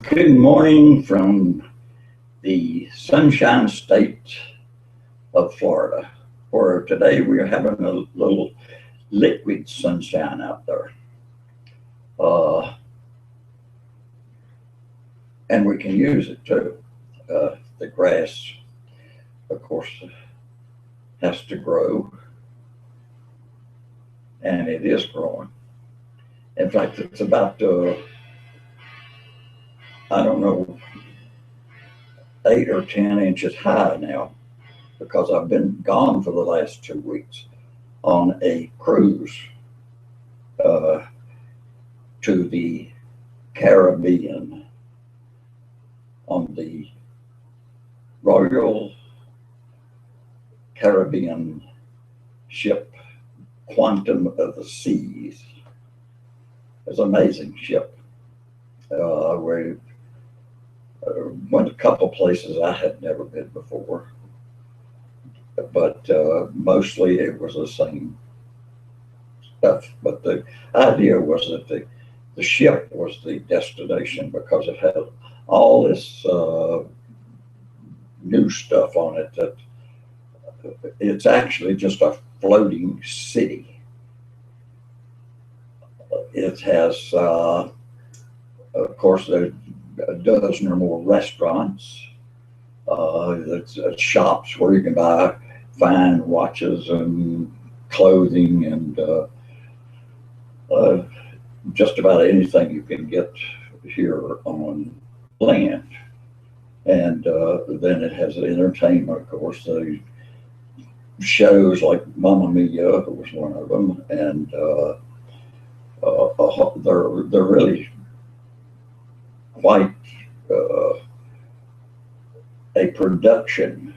Good morning from the Sunshine State of Florida, where today we are having a little liquid sunshine out there. Uh, and we can use it too. The grass, of course, has to grow, and it is growing. In fact, it's about, I don't know, 8 or 10 inches high now because I've been gone for the last 2 weeks on a cruise uh, to the Caribbean on the Royal Caribbean ship Quantum of the Seas. It's an amazing ship. We went a couple places I had never been before, but mostly it was the same stuff. But the idea was that the ship was the destination because it had all this new stuff on it that it's actually just a floating city. It has, of course, there's a dozen or more restaurants. There's shops where you can buy fine watches and clothing and just about anything you can get here on land. And then it has entertainment, of course. The shows like Mamma Mia was one of them, and they're really quite a production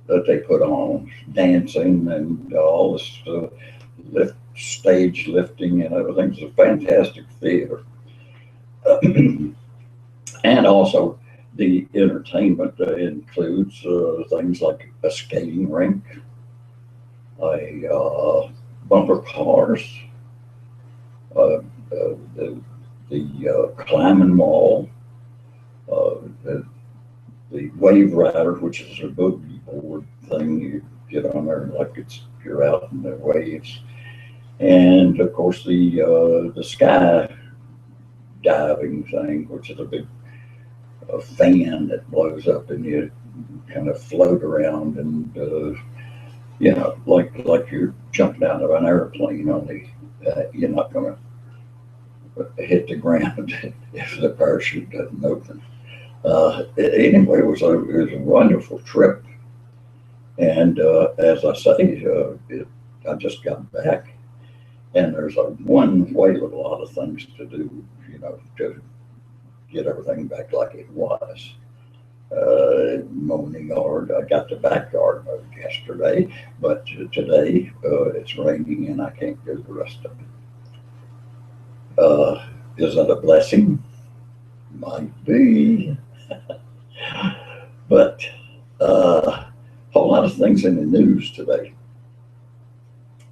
that they put on, dancing and all this stage lifting and everything. It's a fantastic theater. And also the entertainment includes things like a skating rink, a bumper cars, the climbing wall, the wave rider, which is a boogie board thing. You get on there like you're out in the waves, and of course the sky diving thing, which is a big fan that blows up and you kind of float around and like you're jumping out of an airplane. Only you're not going to hit the ground if the parachute doesn't open. Anyway, it was a wonderful trip, and as I say, I just got back, and there's one whale of a lot of things to do, to get everything back like it was. Mowing the yard. I got the backyard mowed yesterday, but today it's raining and I can't do the rest of it. Is that a blessing? Might be. But a whole lot of things in the news today.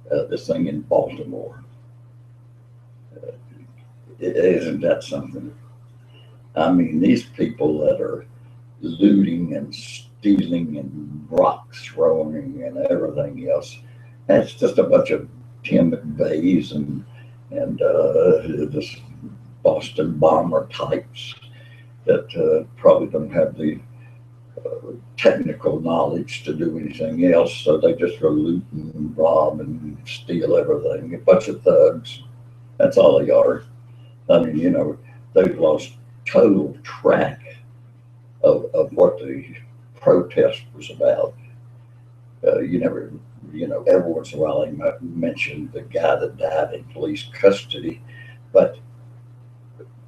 This thing in Baltimore. Isn't that something? I mean, these people that are looting and stealing and rock throwing and everything else, that's just a bunch of Tim McVeighs and this Boston bomber types that probably don't have the technical knowledge to do anything else, so they just go loot and rob and steal everything. A bunch of thugs. That's all they are. I mean, they've lost total track of what the protest was about. Every once in a while they might mention the guy that died in police custody, but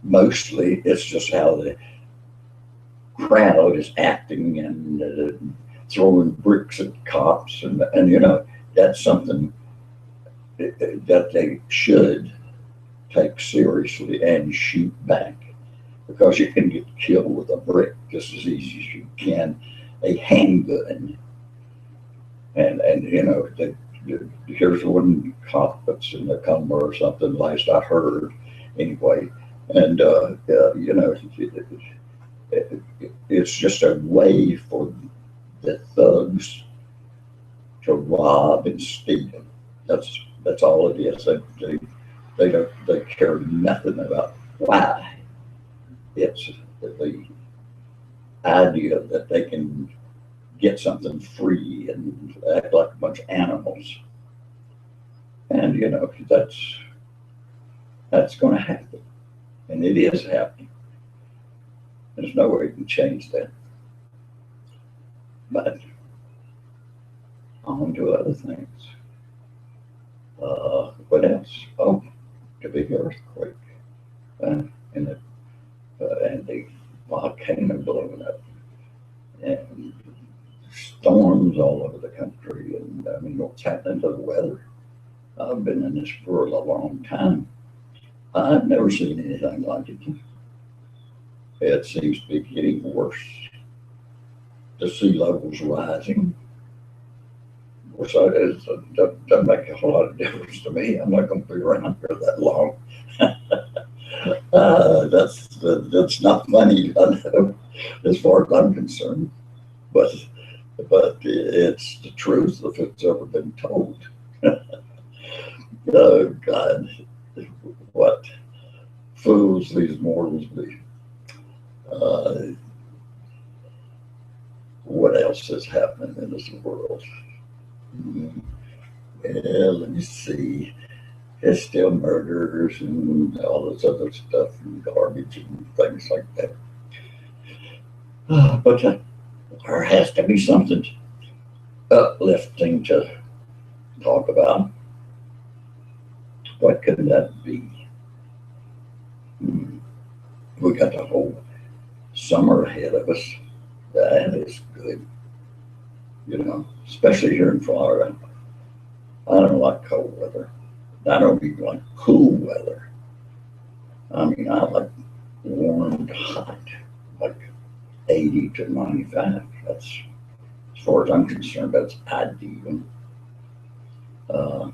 mostly it's just how the crowd is acting and throwing bricks at cops, and that's something that they should take seriously and shoot back, because you can get killed with a brick just as easy as you can a handgun. And here's one cop that's in the coma or something, last I heard anyway, And, you know, it's just a way for the thugs to rob and steal. That's all it is. They care nothing about why. It's the idea that they can get something free and act like a bunch of animals. And you know that's going to happen, and it is happening. There's no way you can change that. But on to other things. What else? Oh, the big earthquake uh, and the volcano blowing up and storms all over the country. And I mean, what's happening to the weather? I've been in this for a long time. I've never seen anything like it. It seems to be getting worse. The sea level's rising. Which doesn't make a whole lot of difference to me. I'm not going to be around here that long. That's not funny, I know, as far as I'm concerned. But it's the truth if it's ever been told. Oh God, what fools these mortals be. Uh, what else is happening in this world? Hmm. Well, let me see. There's still murders and all this other stuff and garbage and things like that. But there has to be something uplifting to talk about. What could that be? Hmm. We got the whole summer ahead of us. That is good, you know, especially here in Florida. I don't like cold weather. I don't even like cool weather. I mean, I like warm to hot, like 80 to 95. That's, as far as I'm concerned, that's ideal. Uh,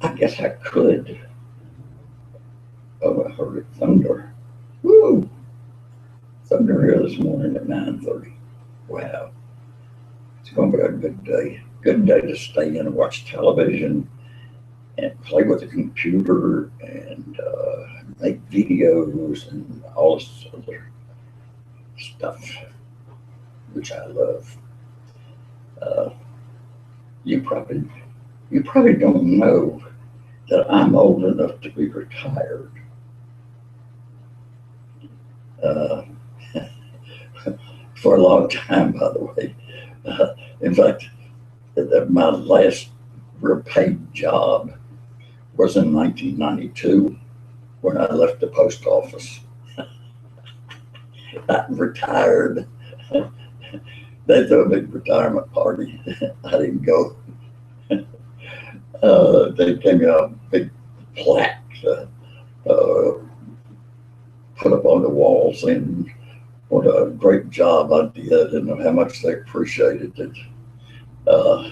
I guess I could. Oh, I heard it thunder. Woo! Thunder here this morning at 9:30. Wow, it's going to be a good day. Good day to stay in and watch television and play with the computer and make videos and all this other stuff, which I love. Uh, you probably you probably don't know that I'm old enough to be retired. Uh, for a long time, by the way. In fact, my last real paid job was in 1992 when I left the post office. I retired. They threw a big retirement party. I didn't go. They gave me a big plaque uh, put up on the wall saying what a great job I did and how much they appreciated it. Uh,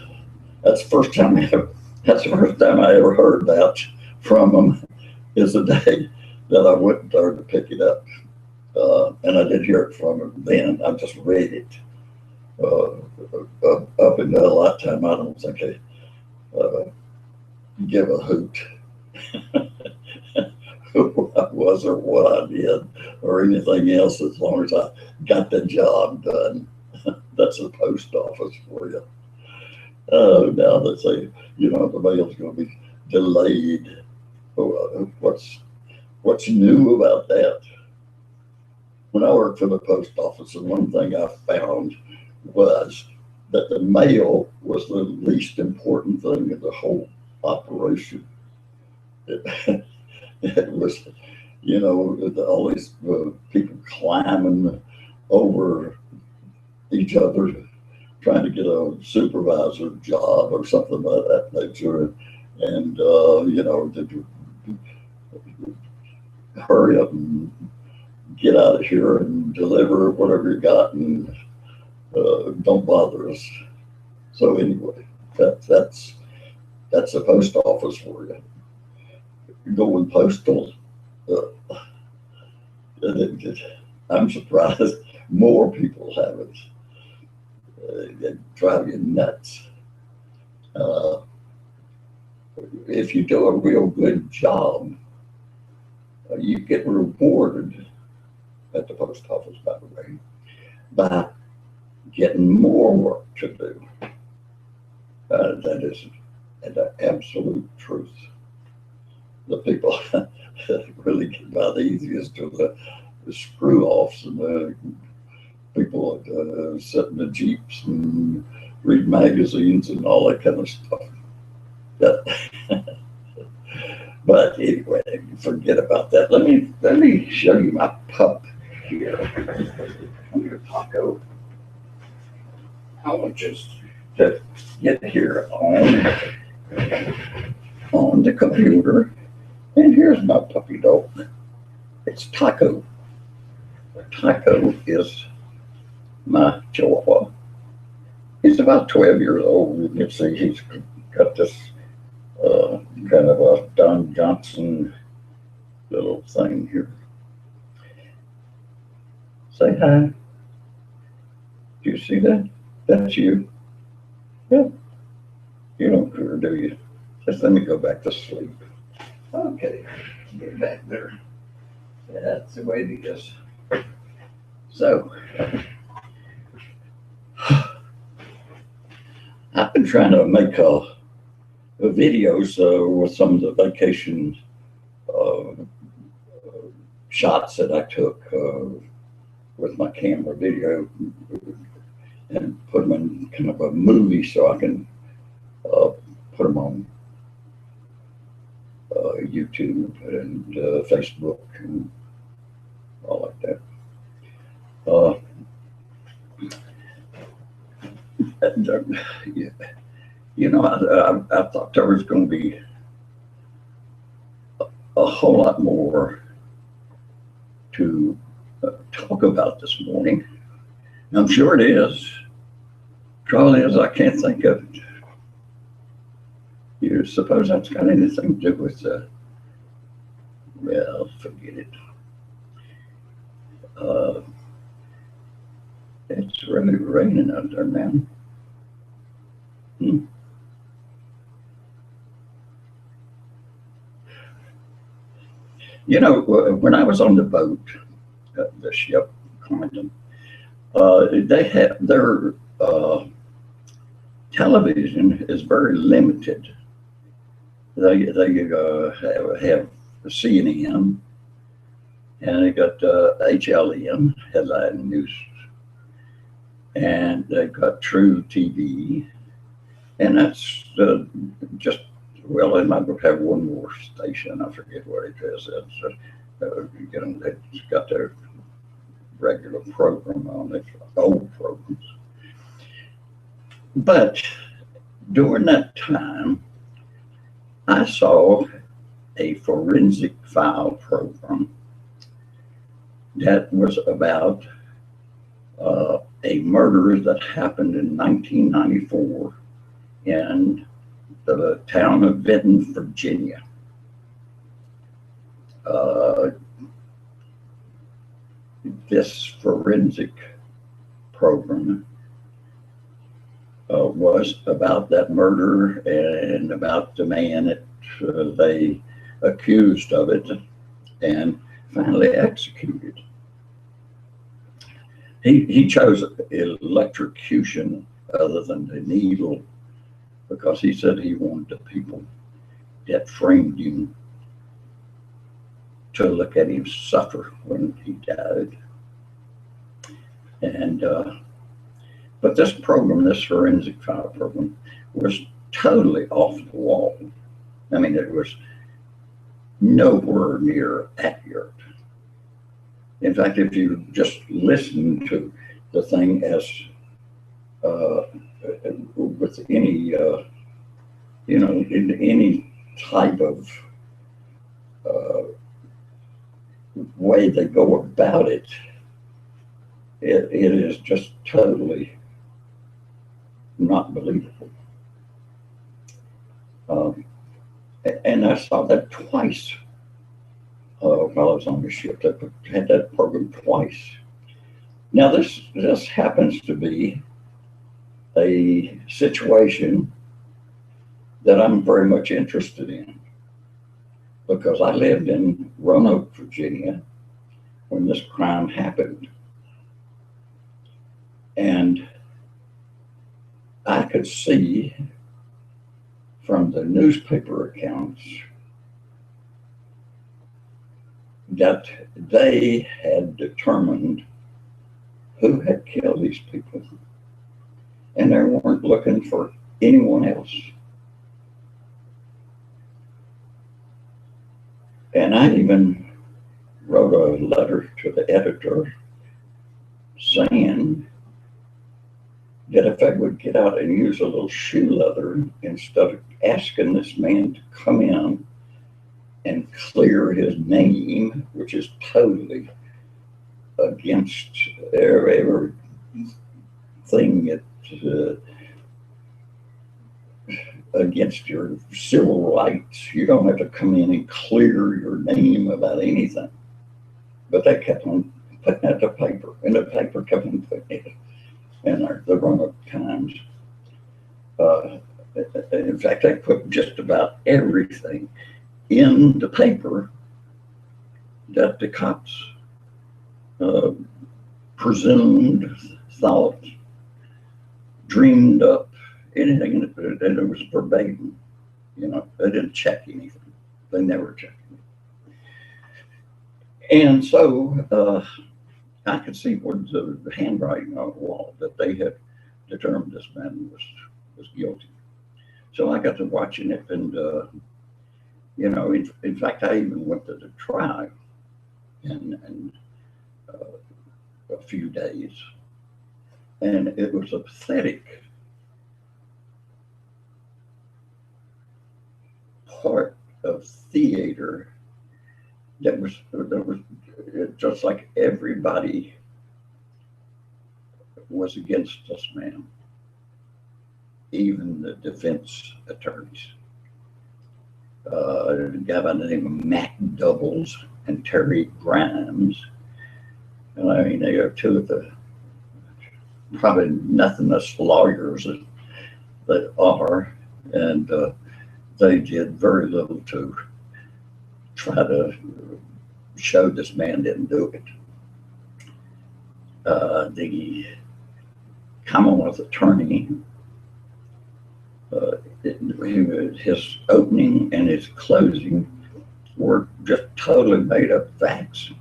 that's the first time I ever, that's the first time I ever heard that from them. Is the day that I went there to pick it up, and I did hear it from them then. I just read it. Up until that lifetime, I don't think they uh, give a hoot who I was or what I did or anything else as long as I got the job done. That's the post office for you. Oh, now they say, you know, the mail's going to be delayed. What's new about that? When I worked for the post office, the one thing I found was that the mail was the least important thing in the whole operation. It, it was, you know, all these people climbing over each other trying to get a supervisor job or something like that nature. And, you know, to hurry up and get out of here and deliver whatever you got and don't bother us. So anyway, that's the post office for you. going postal. Uh, I'm surprised more people haven't. They drive you nuts. Uh, if you do a real good job, you get rewarded at the post office, by the way, by getting more work to do. That is the absolute truth. The people really get by the easiest of the screw offs and the people that sit in the jeeps and read magazines and all that kind of stuff. That, but anyway, forget about that. Let me show you my pup here. Come here, Taco. I want just to get here on the computer, and here's my puppy dog. It's Taco. Taco is my Chihuahua. He's about 12 years old. You can see he's got this kind of a Don Johnson little thing here. Say hi. Do you see that? That's you. Yeah. You don't care, do you? Just let me go back to sleep. Okay. Get back there. That's the way it is. So, I've been trying to make videos with some of the vacation shots that I took with my camera video and put them in kind of a movie so I can put them on YouTube and Facebook and all like that. Yeah. You know, I thought there was going to be a whole lot more to talk about this morning. I'm sure it is. Trouble is, I can't think of it. You suppose that's got anything to do with well, forget it. It's really raining out there now. You know, when I was on the boat, the ship, Condon, they have their television is very limited. They have CNN, and they got HLN, headline news, and they've got True TV, and that's just, well, they might have one more station. I forget what it is. They've got their regular program on it, old programs. But during that time, I saw a forensic file program that was about a murder that happened in 1994 in the town of Benton, Virginia. This forensic program was about that murder and about the man that they accused of it and finally executed. He chose electrocution other than the needle because he said he wanted the people that framed him to look at him suffer when he died. And but this program, this forensic file program, was totally off the wall. I mean, it was nowhere near accurate. In fact, if you just listen to the thing as with any, in any type of way they go about it, it is just totally not believable. And I saw that twice while I was on the ship. They had that program twice. Now this happens to be a situation that I'm very much interested in because I lived in Roanoke, Virginia when this crime happened. And I could see from the newspaper accounts that they had determined who had killed these people, and they weren't looking for anyone else. And I even wrote a letter to the editor saying that if I would get out and use a little shoe leather instead of asking this man to come in and clear his name, which is totally against everything that against your civil rights. You don't have to come in and clear your name about anything. But they kept on putting it in the paper, and the paper kept on putting it in the Roanoke Times. In fact, they put just about everything in the paper that the cops presumed, thought, dreamed up, anything that it was verbatim. You know, they didn't check anything. They never checked anything. And so I could see where the handwriting on the wall that they had determined this man was guilty. So I got to watching it, and you know, in fact, I even went to the trial in a few days, and it was a pathetic part of theater that was just like everybody was against this man, even the defense attorneys. A guy by the name of Mac Doubles and Terry Grimes. And I mean, they are two of the probably nothingness lawyers that are, and they did very little to try to show this man didn't do it. The Commonwealth attorney, his opening and his closing were just totally made up facts.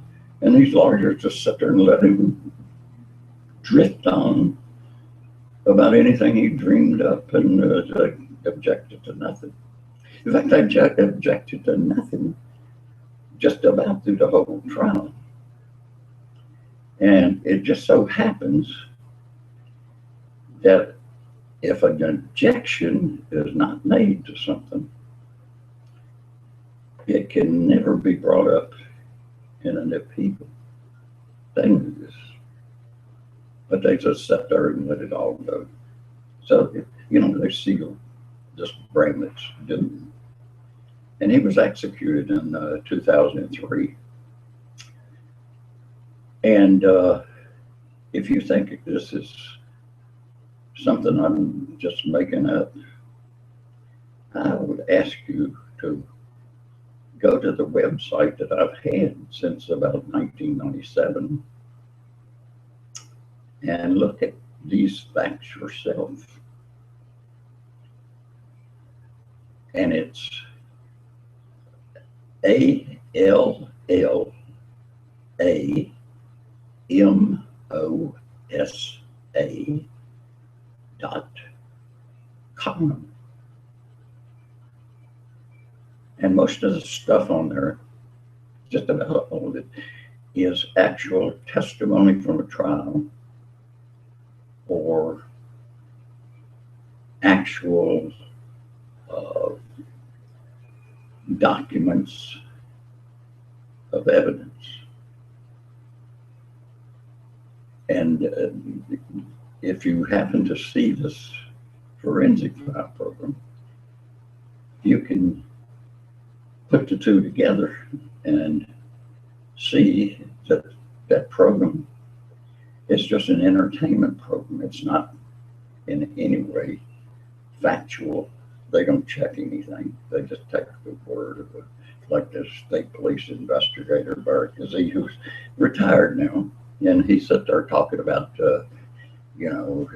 And these lawyers just sit there and let him drift on about anything he dreamed up, and objected to nothing. In fact, they objected to nothing just about through the whole trial. And it just so happens that if an objection is not made to something, it can never be brought up in an appeal. They knew this, but they just sat there and let it all go. So, you know, they sealed this Bramlett's doom. And he was executed in 2003. And if you think this is something I'm just making up, I would ask you to go to the website that I've had since about 1997 and look at these facts yourself. And it's ALLAMOSA.com. And most of the stuff on there, just about all of it, is actual testimony from a trial or actual documents of evidence. And if you happen to see this forensic file program, you can put the two together and see that that program is just an entertainment program. It's not in any way factual. They don't check anything. They just take the word of it. Like the state police investigator, Barrett Kazee, who's retired now, and he sat there talking about, you know,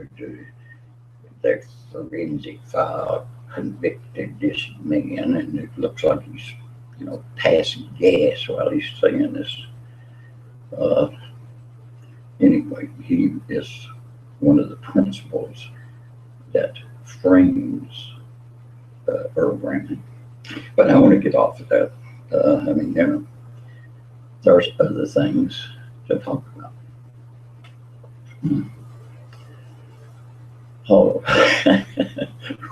their forensic file convicted this man, and it looks like he's, you know, passing gas while he's saying this. Anyway, he is one of the principals that frames programming. But I want to get off of that. I mean, you know, there's other things to talk about. Oh,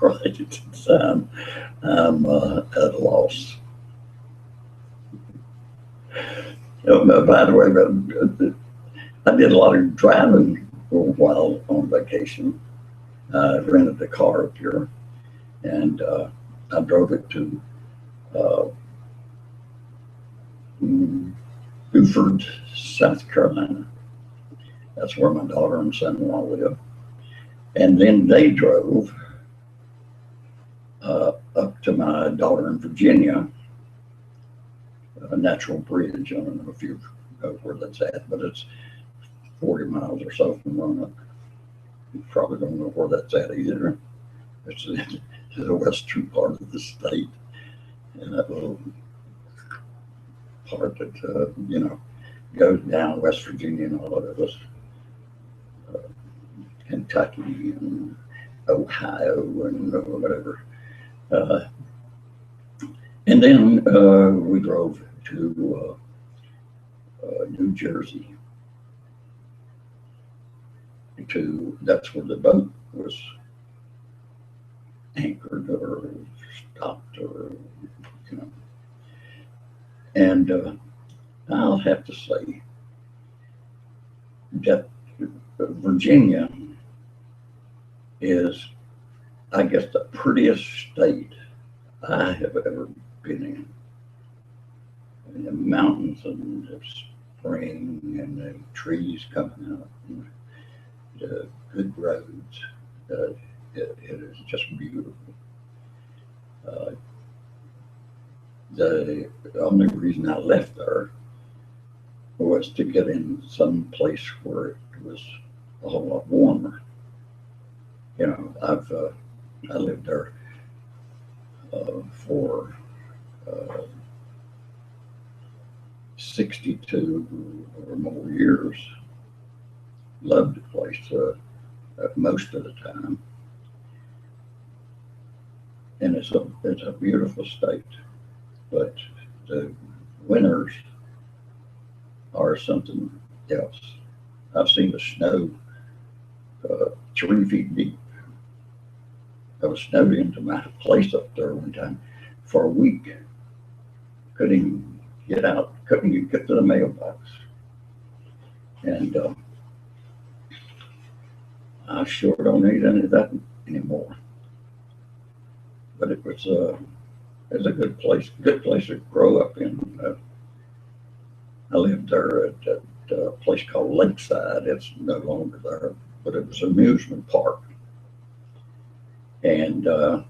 right at the time, I'm at a loss. By the way, I did a lot of driving for a while on vacation. I rented a car up here, and I drove it to Beaufort, South Carolina. That's where my daughter and son-in-law live. And then they drove up to my daughter in Virginia, a Natural Bridge. I don't know if you know where that's at, but it's 40 miles or so from Roanoke. You probably don't know where that's at either. It's the western part of the state, and that little part that, you know, goes down West Virginia and all of us, Kentucky and Ohio and whatever. And then we drove to New Jersey. That's where the boat was anchored or stopped, or, you know. And I'll have to say that Virginia is, I guess, the prettiest state I have ever been in. And the mountains and the spring and the trees coming out, and the good roads. It is just beautiful. The only reason I left there was to get in some place where it was a whole lot warmer. You know, I lived there for 62 or more years. Loved the place most of the time, and it's a beautiful state. But the winters are something else. I've seen the snow 3 feet deep. I was snowed into my place up there one time for a week. Couldn't even get out. Couldn't even get to the mailbox. And I sure don't need any of that anymore. But it was it's a good place to grow up in. I lived there at a place called Lakeside. It's no longer there, but it was an amusement park. And I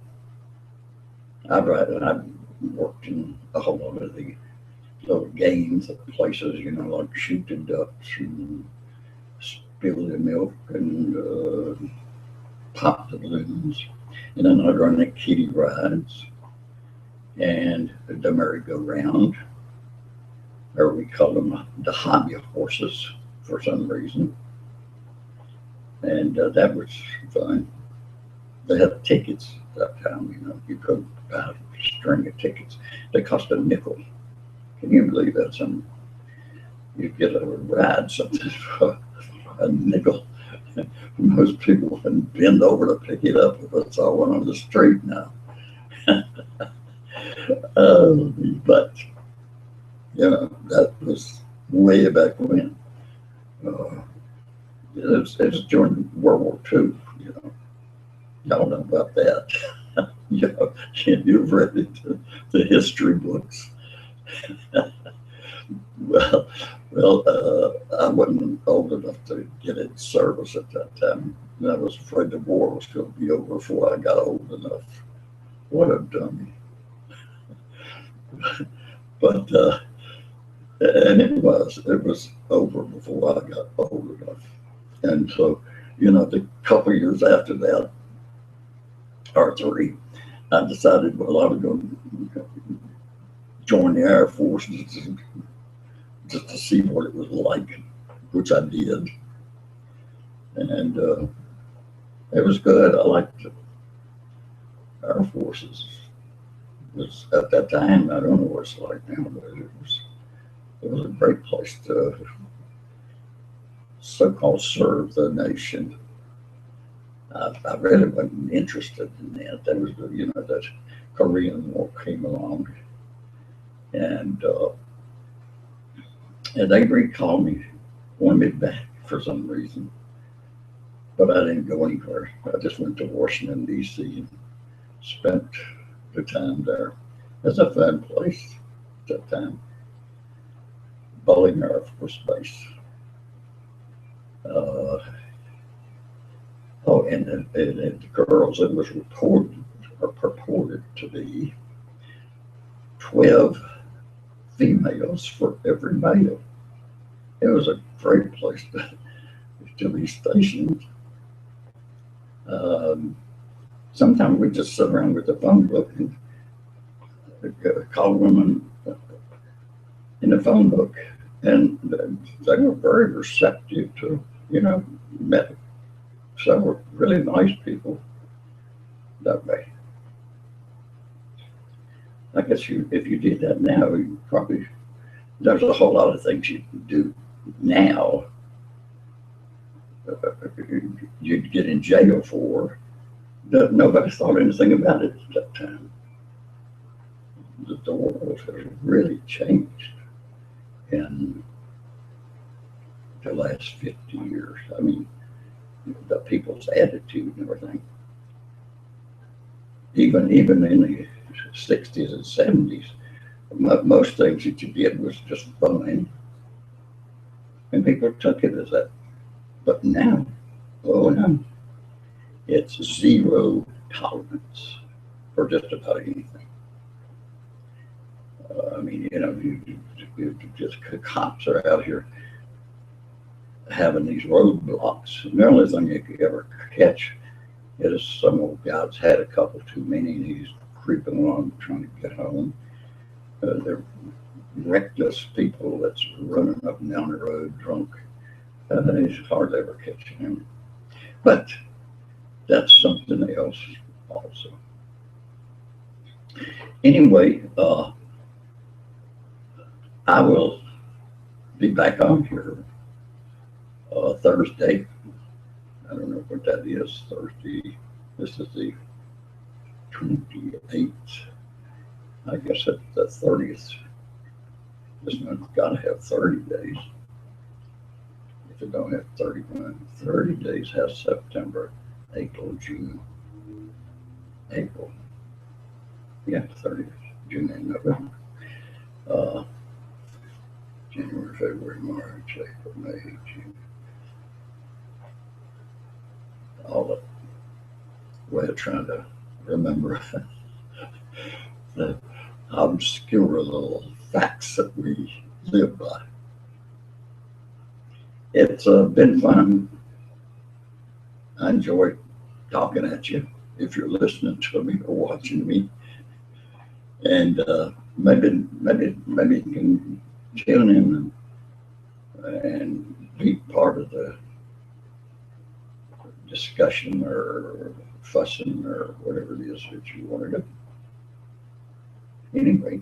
worked in a whole lot of the little games at places, you know, like shoot the ducks and spill the milk and pop the balloons. And then I'd run the kiddie rides and the merry-go-round, or we call them the hobby horses for some reason. And that was fun. They had tickets that time, you know. You could buy a string of tickets. They cost a nickel. Can you believe that? You'd get a ride, something for a nickel. Most people wouldn't bend over to pick it up if it's all one on the street now. But, you know, that was way back when. It was during World War II, you know. Y'all know about that. Yeah, you've read it, the history books. Well, I wasn't old enough to get in service at that time. And I was afraid the war was going to be over before I got old enough. What a dummy. But, and it was over before I got old enough. And so, the couple of years after that, or three, I decided, well, I was going to join the Air Force just to see what it was like, which I did. And it was good. I liked the Air Forces. It was at that time, I don't know what it's like now, but it was a great place to so-called serve the nation. I really wasn't interested in that. That was that Korean War came along, and they recalled me, wanted me back for some reason, but I didn't go anywhere. I just went to Washington D.C. and spent the time there. It's a fun place at that time. Bowling Air Force Base. Uh, and the girls, it was reported or purported to be 12 females for every male. It was a great place to be stationed. Um, Sometimes we just sit around with the phone book and call women in the phone book, and they were very receptive to, met several really nice people that way. I guess if you did that now, you probably, there's a whole lot of things you can do now you'd get in jail for that nobody thought anything about it at that time. The world has really changed in the last 50 years. I mean, the people's attitude and everything. Even in the 60s and 70s, most things that you did was just fun, and people took it as that. But now, oh no, it's zero tolerance for just about anything. I mean, you just cops are out here having these roadblocks. And the only thing you could ever catch is some old guy's had a couple too many and he's creeping along trying to get home. They're reckless people that's running up and down the road drunk. It's hardly ever catching him. But that's something else also. Anyway, I will be back on here Thursday. I don't know what that is. Thursday. This is the 28th. I guess it's the 30th. This one's got to have 30 days. If it don't have 31, 30 days has September, April, June, April. Yeah, 30th, June and November. January, February, March, April, May, June. All the way of trying to remember the obscure little facts that we live by. It's been fun. I enjoy talking at you if you're listening to me or watching me. And maybe you can tune in and be part of the discussion or fussing or whatever it is that you want to do. Anyway,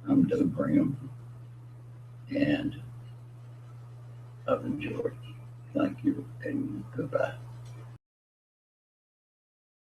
I'm Doug Graham, and I've enjoyed. Thank you, and goodbye.